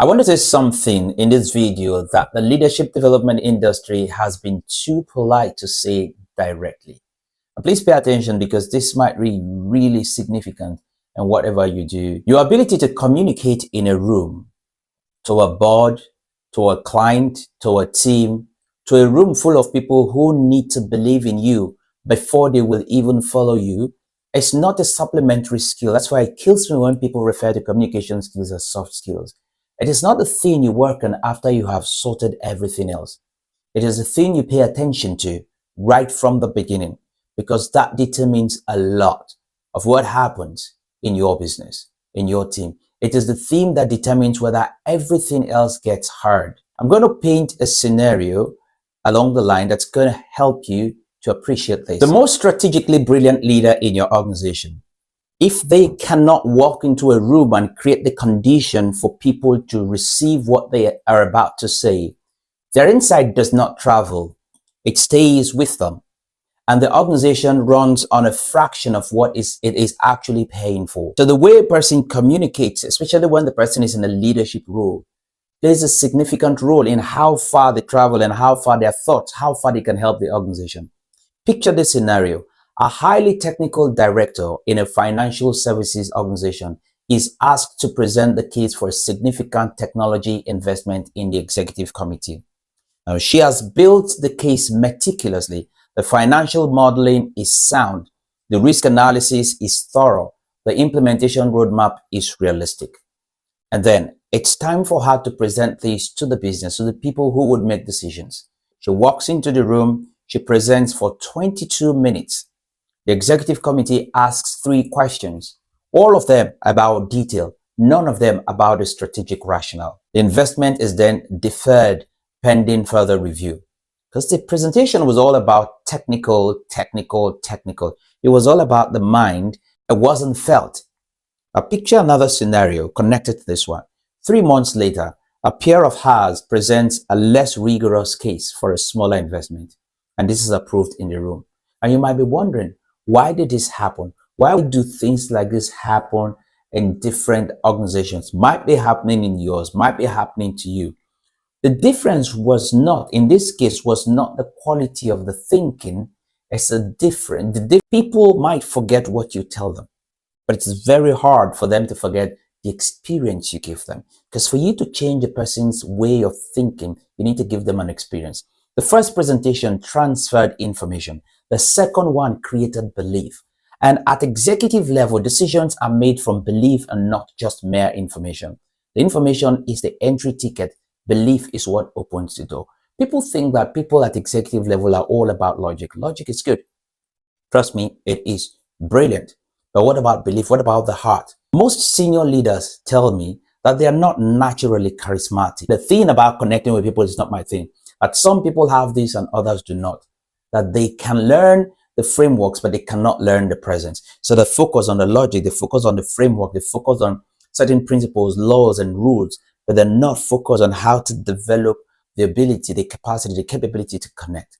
I want to say something in this video that the leadership development industry has been too polite to say directly. And please pay attention because this might be really significant in whatever you do. Your ability to communicate in a room, to a board, to a client, to a team, to a room full of people who need to believe in you before they will even follow you, it's not a supplementary skill. That's why it kills me when people refer to communication skills as soft skills. It is not the thing you work on after you have sorted everything else. It is the thing you pay attention to right from the beginning, because that determines a lot of what happens in your business, in your team. It is the theme that determines whether everything else gets heard. I'm going to paint a scenario along the line that's going to help you to appreciate this. The most strategically brilliant leader in your organization, if they cannot walk into a room and create the condition for people to receive what they are about to say, their insight does not travel. It stays with them. And the organization runs on a fraction of what it is actually paying for. So the way a person communicates, especially when the person is in a leadership role, plays a significant role in how far they travel and how far their thoughts, how far they can help the organization. Picture this scenario. A highly technical director in a financial services organization is asked to present the case for a significant technology investment in the executive committee. Now, she has built the case meticulously. The financial modeling is sound. The risk analysis is thorough. The implementation roadmap is realistic. And then it's time for her to present this to the business, to the people who would make decisions. She walks into the room. She presents for 22 minutes. The executive committee asks 3 questions, all of them about detail, none of them about the strategic rationale. The investment is then deferred pending further review. Because the presentation was all about technical. It was all about the mind. It wasn't felt. Now picture another scenario connected to this one. 3 months later, a peer of hers presents a less rigorous case for a smaller investment. And this is approved in the room. And you might be wondering, why did this happen? Why do things like this happen in different organizations? Might be happening in yours, might be happening to you. The difference was not, in this case, was not the quality of the thinking. It's a different. People might forget what you tell them, but it's very hard for them to forget the experience you give them. Because for you to change a person's way of thinking, you need to give them an experience. The first presentation transferred information. The second one created belief. And at executive level, decisions are made from belief and not just mere information. The information is the entry ticket. Belief is what opens the door. People think that people at executive level are all about logic. Logic is good. Trust me, it is brilliant. But what about belief? What about the heart? Most senior leaders tell me that they are not naturally charismatic. The thing about connecting with people is not my thing. But some people have this and others do not. That they can learn the frameworks, but they cannot learn the presence. So they focus on the logic, they focus on the framework, they focus on certain principles, laws, and rules, but they're not focused on how to develop the ability, the capacity, the capability to connect.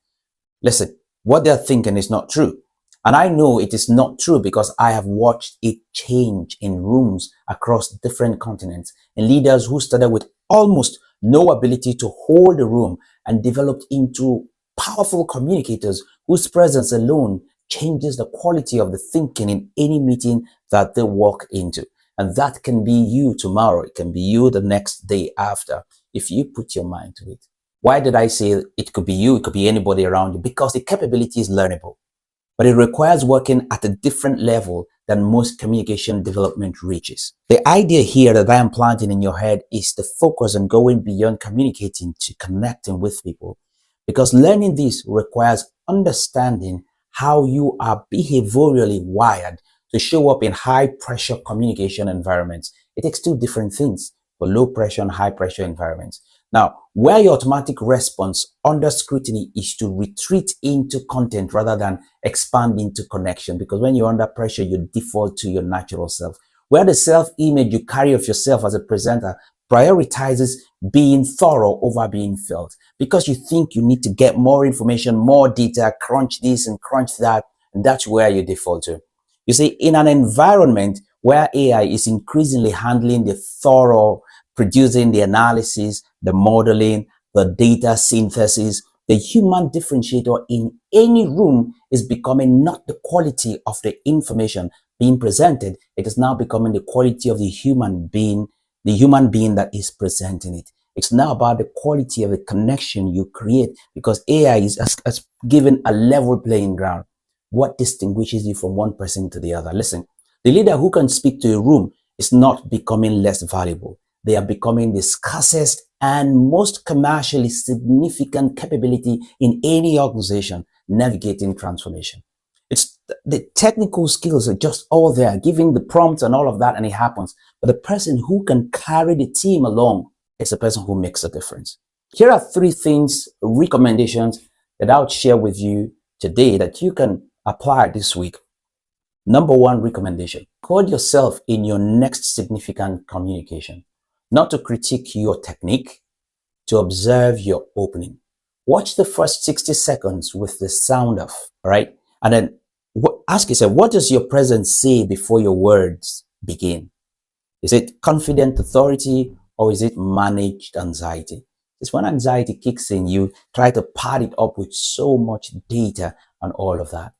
Listen, what they're thinking is not true. And I know it is not true because I have watched it change in rooms across different continents, and leaders who started with almost no ability to hold a room and developed into powerful communicators whose presence alone changes the quality of the thinking in any meeting that they walk into. And that can be you tomorrow. It can be you the next day after, if you put your mind to it. Why did I say it could be you? It could be anybody around you, because the capability is learnable, but it requires working at a different level than most communication development reaches. The idea here that I am planting in your head is to focus on going beyond communicating to connecting with people. Because learning this requires understanding how you are behaviorally wired to show up in high pressure communication environments. It takes 2 different things for low pressure and high pressure environments. Now, where your automatic response under scrutiny is to retreat into content rather than expand into connection. Because when you're under pressure, you default to your natural self. Where the self-image you carry of yourself as a presenter prioritizes being thorough over being felt, because you think you need to get more information, more data, crunch this and crunch that, and that's where you default to. You see, in an environment where AI is increasingly handling the thorough producing the analysis, the modeling, the data synthesis. The human differentiator in any room is becoming not the quality of the information being presented. It is now becoming the quality of the human being that is presenting it. It's now about the quality of the connection you create, because AI has given a level playing ground. What distinguishes you from one person to the other? Listen, the leader who can speak to a room is not becoming less valuable. They are becoming the scarcest and most commercially significant capability in any organization navigating transformation. It's the technical skills are just all there, giving the prompts and all of that, and it happens. But the person who can carry the team along is the person who makes a difference. Here are 3 things, recommendations that I would share with you today that you can apply this week. Number 1 recommendation: record yourself in your next significant communication, not to critique your technique, to observe your opening. Watch the first 60 seconds with the sound off, all right? And then ask yourself, what does your presence say before your words begin? Is it confident authority, or is it managed anxiety? It's when anxiety kicks in, you try to pad it up with so much data and all of that.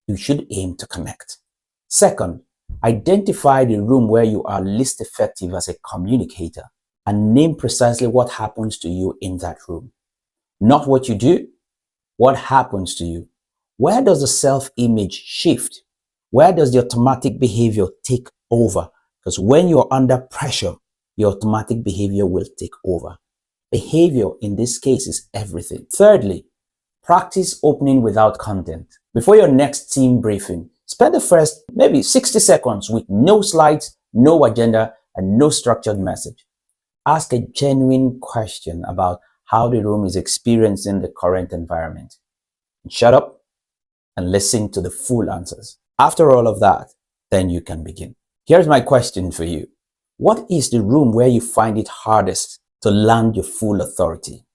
You should aim to connect. Second, identify the room where you are least effective as a communicator and name precisely what happens to you in that room. Not what you do, what happens to you. Where does the self-image shift? Where does the automatic behavior take over? Because when you're under pressure, your automatic behavior will take over. Behavior in this case is everything. Thirdly, practice opening without content. Before your next team briefing, spend the first maybe 60 seconds with no slides, no agenda, and no structured message. Ask a genuine question about how the room is experiencing the current environment. Shut up and listen to the full answers. After all of that, then you can begin. Here's my question for you. What is the room where you find it hardest to land your full authority?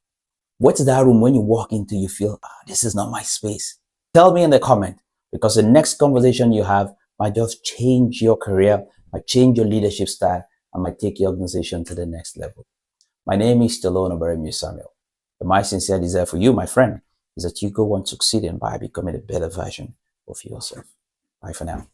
What's that room when you walk into, you feel, this is not my space? Tell me in the comment, because the next conversation you have might just change your career, might change your leadership style, and might take your organization to the next level. My name is Stallone-Obaraemi Samuel. And my sincere desire for you, my friend, is that you go on succeeding by becoming a better version of yourself. Bye for now.